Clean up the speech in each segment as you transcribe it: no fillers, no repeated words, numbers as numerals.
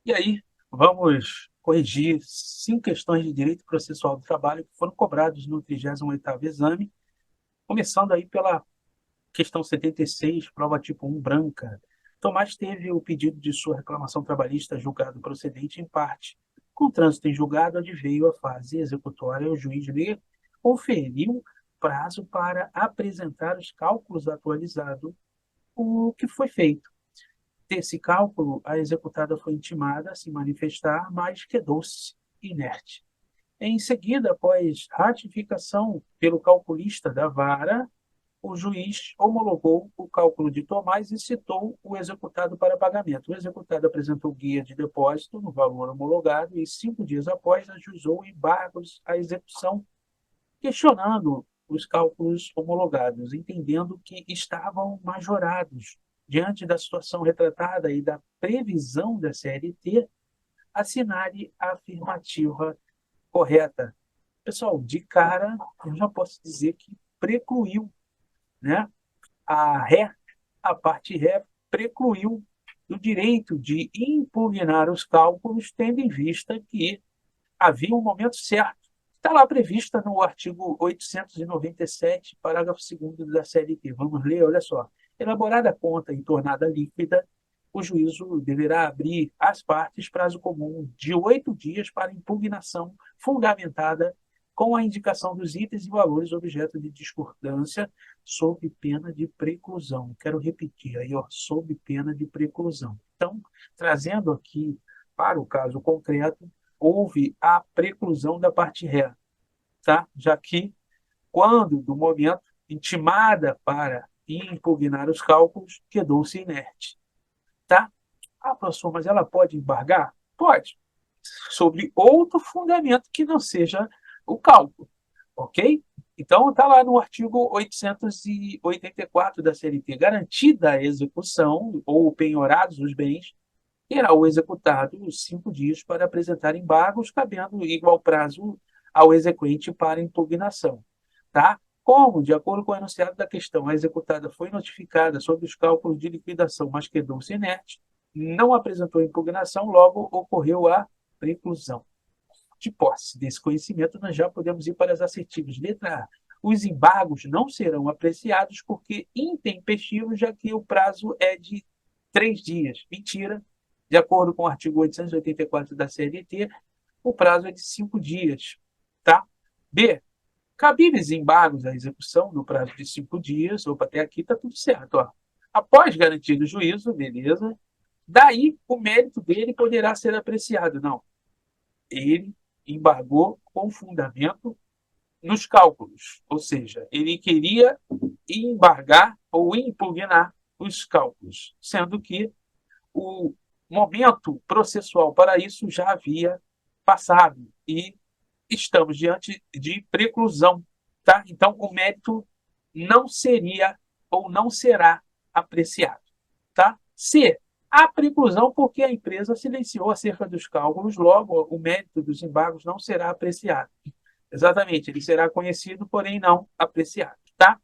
E aí, vamos corrigir 5 questões de direito processual do trabalho que foram cobrados no 38º exame, começando aí pela questão 76, prova tipo 1 branca. Tomás teve o pedido de sua reclamação trabalhista julgado procedente em parte. Com trânsito em julgado, adveio a fase executória, o juiz lhe conferiu prazo para apresentar os cálculos atualizados, o que foi feito. Desse cálculo, a executada foi intimada a se manifestar, mas quedou-se inerte. Em seguida, após ratificação pelo calculista da vara, o juiz homologou o cálculo de Tomás e citou o executado para pagamento. O executado apresentou guia de depósito no valor homologado e, 5 dias após, ajuizou embargos à execução, questionando os cálculos homologados, entendendo que estavam majorados. Diante da situação retratada e da previsão da CLT, assinale a afirmativa correta. Pessoal, de cara, eu já posso dizer que precluiu, né? A ré, a parte ré, precluiu o direito de impugnar os cálculos, tendo em vista que havia um momento certo. Está lá prevista no artigo 897, parágrafo 2º da CLT. Vamos ler, olha só. Elaborada a conta e tornada líquida, o juízo deverá abrir às partes prazo comum de 8 dias para impugnação fundamentada com a indicação dos itens e valores objeto de discordância, sob pena de preclusão. Quero repetir aí, ó, sob pena de preclusão. Então, trazendo aqui para o caso concreto, houve a preclusão da parte ré, tá? Já que, quando, do momento, intimada para impugnar os cálculos, quedou-se inerte, tá? Ah, professor, mas ela pode embargar? Pode, sobre outro fundamento que não seja o cálculo, ok? Então, está lá no artigo 884 da CLT, garantida a execução ou penhorados os bens, terá o executado os 5 dias para apresentar embargos, cabendo igual prazo ao exequente para impugnação. Tá? Como, de acordo com o enunciado da questão, a executada foi notificada sobre os cálculos de liquidação, mas quedou-se inerte, não apresentou impugnação, logo ocorreu a preclusão. De posse desse conhecimento, nós já podemos ir para as assertivas. Letra A. Os embargos não serão apreciados porque intempestivos, já que o prazo é de 3 dias. Mentira. De acordo com o artigo 884 da CLT, o prazo é de 5 dias. Tá? B. Cabíveis embargos à execução no prazo de 5 dias. Opa, até aqui está tudo certo. Ó. Após garantido o juízo, beleza. Daí, o mérito dele poderá ser apreciado. Não. Ele embargou com fundamento nos cálculos. Ou seja, ele queria embargar ou impugnar os cálculos, sendo que o momento processual para isso já havia passado e estamos diante de preclusão, tá? Então, o mérito não seria ou não será apreciado, tá? C. A preclusão porque a empresa silenciou acerca dos cálculos, logo o mérito dos embargos não será apreciado. Exatamente, ele será conhecido, porém não apreciado, tá?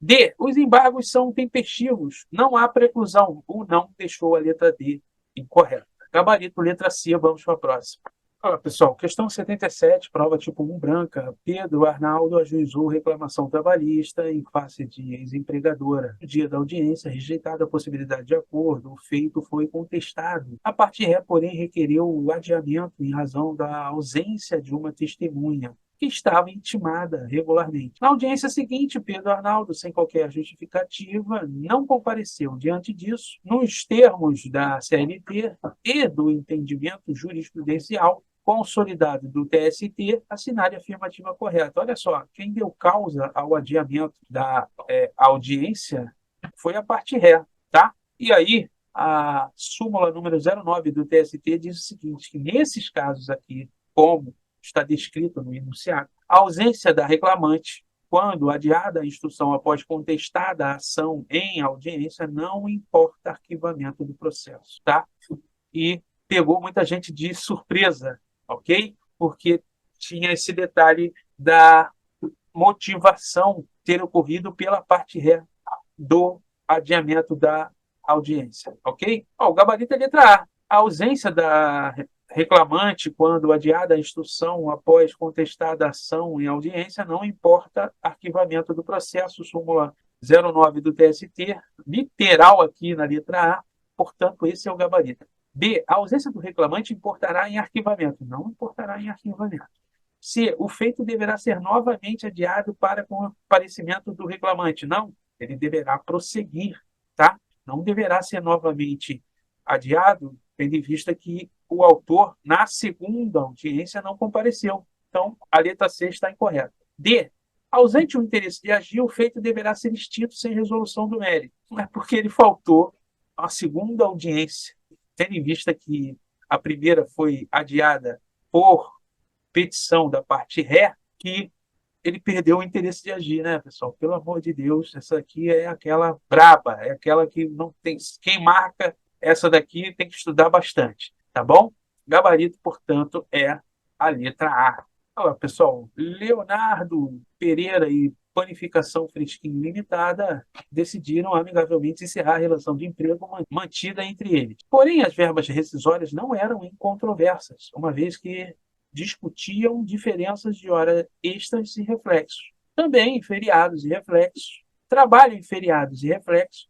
D. Os embargos são tempestivos, não há preclusão. O não deixou a letra D incorreta. Gabarito, letra C, vamos para a próxima. Olha, pessoal, questão 77, prova tipo 1 branca. Pedro Arnaldo ajuizou reclamação trabalhista em face de ex-empregadora. No dia da audiência, rejeitada a possibilidade de acordo, o feito foi contestado. A parte ré, porém, requereu o adiamento em razão da ausência de uma testemunha que estava intimada regularmente. Na audiência seguinte, Pedro Arnaldo, sem qualquer justificativa, não compareceu. Diante disso, nos termos da CLT e do entendimento jurisprudencial consolidado do TST, assinar a afirmativa correta. Olha só, quem deu causa ao adiamento da audiência foi a parte ré, tá? E aí, a súmula número 09 do TST diz o seguinte, que nesses casos aqui, como está descrito no enunciado, a ausência da reclamante, quando adiada a instrução após contestada a ação em audiência, não importa arquivamento do processo, tá? E pegou muita gente de surpresa, ok? Porque tinha esse detalhe da motivação ter ocorrido pela parte ré do adiamento da audiência, ok? Ó, o gabarito é letra A. A ausência da reclamante quando adiada a instrução após contestada a ação em audiência não importa arquivamento do processo, súmula 09 do TST, literal aqui na letra A, portanto, esse é o gabarito. B. A ausência do reclamante importará em arquivamento, não importará em arquivamento. C. O feito deverá ser novamente adiado para comparecimento do reclamante. Não, ele deverá prosseguir, tá? Não deverá ser novamente adiado, tendo em vista que o autor, na segunda audiência, não compareceu. Então, a letra C está incorreta. D. Ausente o interesse de agir, o feito deverá ser extinto sem resolução do mérito. Não é porque ele faltou à segunda audiência, tendo em vista que a primeira foi adiada por petição da parte ré, que ele perdeu o interesse de agir, né, pessoal? Pelo amor de Deus, essa aqui é aquela braba, é aquela que não tem. Quem marca essa daqui tem que estudar bastante, tá bom? Gabarito, portanto, é a letra A. Olha, pessoal, Leonardo Pereira e Panificação Fresquinho Limitada decidiram amigavelmente encerrar a relação de emprego mantida entre eles. Porém, as verbas rescisórias não eram incontroversas, uma vez que discutiam diferenças de hora extras e reflexos. Também feriados e reflexos, trabalho em feriados e reflexos,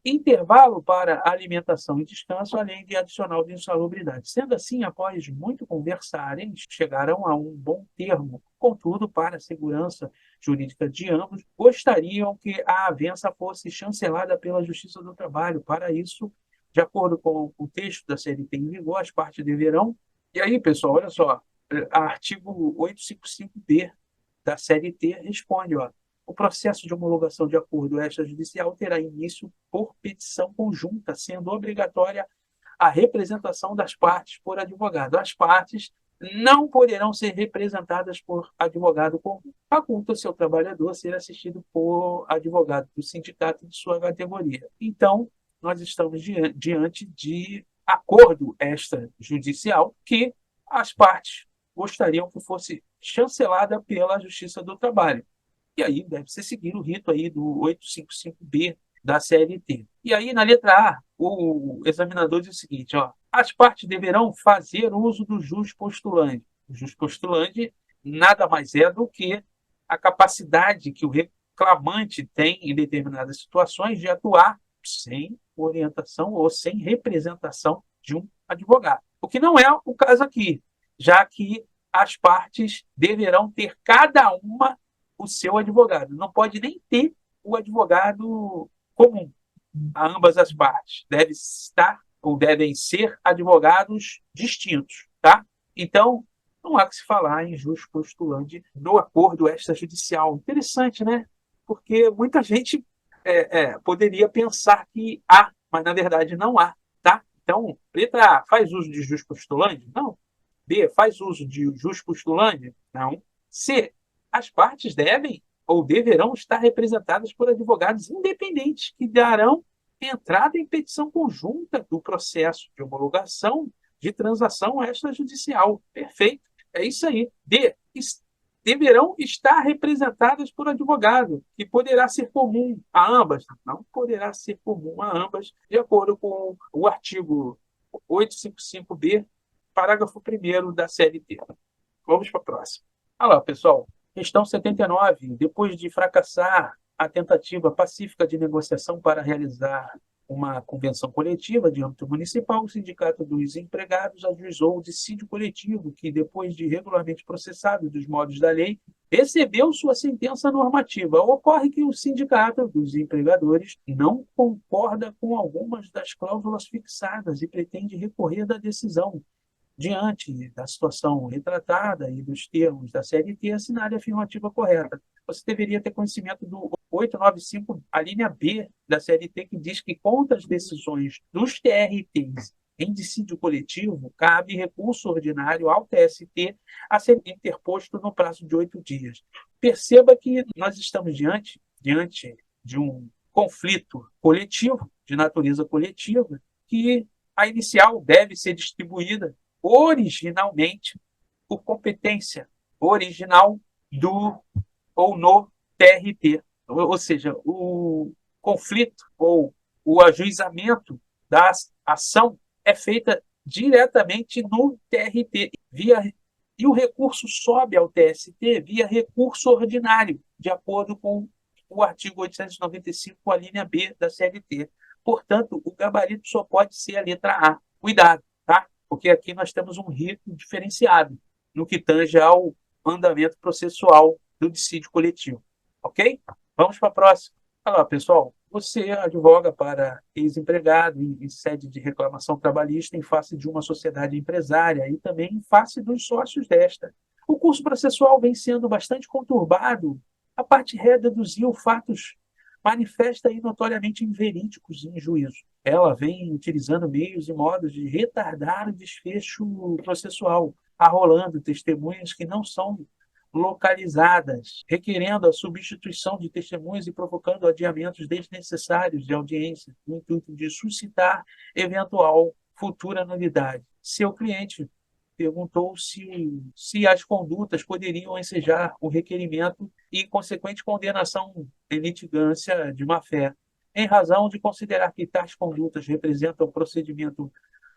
intervalo para alimentação e descanso, além de adicional de insalubridade. Sendo assim, após muito conversarem, chegaram a um bom termo. Contudo, para a segurança jurídica de ambos, gostariam que a avença fosse chancelada pela Justiça do Trabalho. Para isso, de acordo com o texto da CLT em vigor, as partes deverão. E aí, pessoal, olha só, artigo 855-B da CLT responde, ó, o processo de homologação de acordo extrajudicial terá início por petição conjunta, sendo obrigatória a representação das partes por advogado. As partes não poderão ser representadas por advogado comum. Faculta o seu trabalhador ser assistido por advogado do sindicato de sua categoria. Então, nós estamos diante de acordo extrajudicial que as partes gostariam que fosse chancelada pela Justiça do Trabalho. E aí deve-se seguir o rito aí do 855-B da CLT. E aí, na letra A, o examinador diz o seguinte, ó, as partes deverão fazer uso do jus postulante. O jus postulante nada mais é do que a capacidade que o reclamante tem em determinadas situações de atuar sem orientação ou sem representação de um advogado. O que não é o caso aqui, já que as partes deverão ter cada uma o seu advogado. Não pode nem ter o advogado comum a ambas as partes. Deve estar ou devem ser advogados distintos, tá? Então, não há que se falar em jus postulante no acordo extrajudicial. Interessante, né? Porque muita gente poderia pensar que há, mas na verdade não há, tá? Então, letra A, faz uso de jus postulante? Não. B, faz uso de jus postulante? Não. C, as partes devem ou deverão estar representadas por advogados independentes que darão entrada em petição conjunta do processo de homologação de transação extrajudicial. Perfeito. É isso aí. D, deverão estar representadas por advogado, que poderá ser comum a ambas. Não poderá ser comum a ambas, de acordo com o artigo 855-B, parágrafo 1º da CLT. Vamos para a próxima. Olha lá, pessoal. Questão 79. Depois de fracassar a tentativa pacífica de negociação para realizar uma convenção coletiva de âmbito municipal, o Sindicato dos Empregados ajuizou o dissídio coletivo, que, depois de regularmente processado dos modos da lei, recebeu sua sentença normativa. Ocorre que o Sindicato dos Empregadores não concorda com algumas das cláusulas fixadas e pretende recorrer da decisão. Diante da situação retratada e dos termos da CLT, assinale a afirmativa correta. Você deveria ter conhecimento do 895, a linha B da CLT, que diz que contra as decisões dos TRTs em dissídio coletivo, cabe recurso ordinário ao TST a ser interposto no prazo de 8 dias. Perceba que nós estamos diante de um conflito coletivo, de natureza coletiva, que a inicial deve ser distribuída originalmente por competência original do ou no TRT. Ou seja, o conflito ou o ajuizamento da ação é feita diretamente no TRT, e o recurso sobe ao TST via recurso ordinário, de acordo com o artigo 895, a linha B da CLT. Portanto, o gabarito só pode ser a letra A. Cuidado, tá? Porque aqui nós temos um rito diferenciado no que tange ao andamento processual do dissídio coletivo. Ok? Vamos para a próxima. Olha lá, pessoal. Você advoga para ex-empregado em sede de reclamação trabalhista em face de uma sociedade empresária e também em face dos sócios desta. O curso processual vem sendo bastante conturbado. A parte ré deduziu fatos manifesta e notoriamente inverídicos em juízo. Ela vem utilizando meios e modos de retardar o desfecho processual, arrolando testemunhas que não são localizadas, requerendo a substituição de testemunhas e provocando adiamentos desnecessários de audiência, no intuito de suscitar eventual futura nulidade. Seu cliente perguntou se as condutas poderiam ensejar o requerimento e consequente condenação em litigância de má-fé, em razão de considerar que tais condutas representam procedimento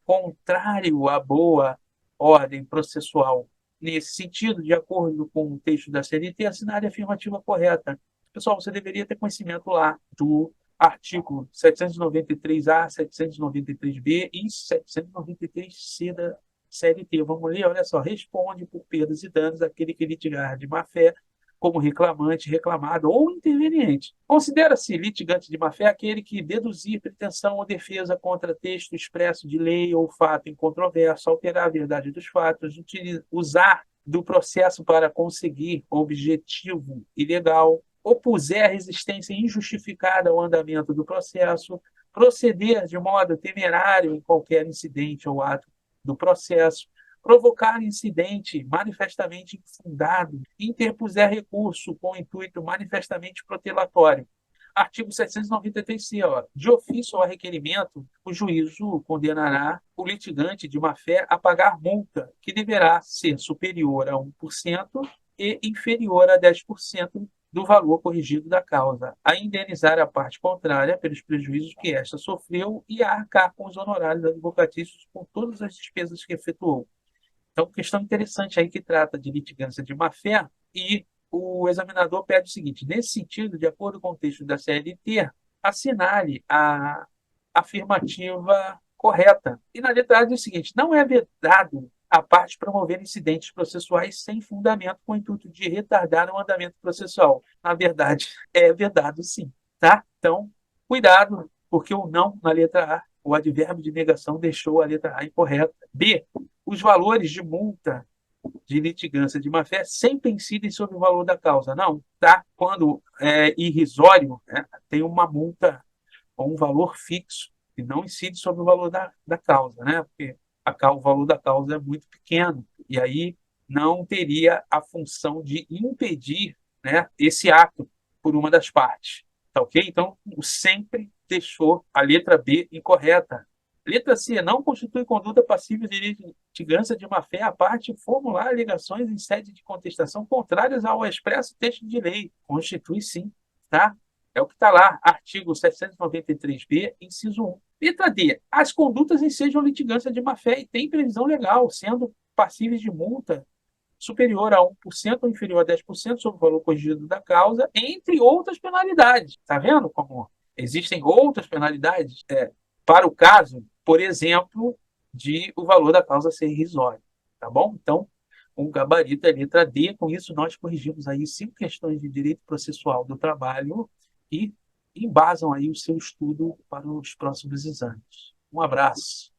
contrário à boa ordem processual. Nesse sentido, de acordo com o texto da CLT, assinar a afirmativa correta. Pessoal, você deveria ter conhecimento lá do artigo 793A, 793B e 793C da CLT. Vamos ler, olha só. Responde por perdas e danos aquele que litigar de má-fé como reclamante, reclamado ou interveniente. Considera-se litigante de má-fé aquele que deduzir pretensão ou defesa contra texto expresso de lei ou fato incontroverso, alterar a verdade dos fatos, usar do processo para conseguir objetivo ilegal, opuser resistência injustificada ao andamento do processo, proceder de modo temerário em qualquer incidente ou ato do processo, provocar incidente manifestamente infundado, interpuser recurso com intuito manifestamente protelatório. Artigo 793C, de ofício ou a requerimento, o juízo condenará o litigante de má-fé a pagar multa, que deverá ser superior a 1% e inferior a 10% do valor corrigido da causa, a indenizar a parte contrária pelos prejuízos que esta sofreu e a arcar com os honorários advocatícios por todas as despesas que efetuou. Então, questão interessante aí que trata de litigância de má-fé e o examinador pede o seguinte: nesse sentido, de acordo com o texto da CLT, assinale a afirmativa correta. E na letra A diz o seguinte: não é vedado a parte promover incidentes processuais sem fundamento com o intuito de retardar o andamento processual. Na verdade, é vedado sim, tá? Então, cuidado, porque o não na letra A, o advérbio de negação deixou a letra A incorreta. B, os valores de multa de litigância de má-fé sempre incidem sobre o valor da causa. Não, tá? Quando é irrisório, né, tem uma multa ou um valor fixo que não incide sobre o valor da causa, né? Porque o valor da causa é muito pequeno e aí não teria a função de impedir, né, esse ato por uma das partes. Tá ok? Então, o sempre deixou a letra B incorreta. Letra C. Não constitui conduta passível de litigância de má-fé a parte formular alegações em sede de contestação contrárias ao expresso texto de lei. Constitui sim, tá? É o que está lá, artigo 793b, inciso 1. Letra D. As condutas ensejam litigância de má-fé e têm previsão legal, sendo passíveis de multa superior a 1% ou inferior a 10% sobre o valor corrigido da causa, entre outras penalidades. Está vendo como existem outras penalidades para o caso, por exemplo, de o valor da causa ser irrisório. Tá bom? Então, o gabarito é letra D. Com isso, nós corrigimos aí 5 questões de direito processual do trabalho e embasam aí o seu estudo para os próximos exames. Um abraço.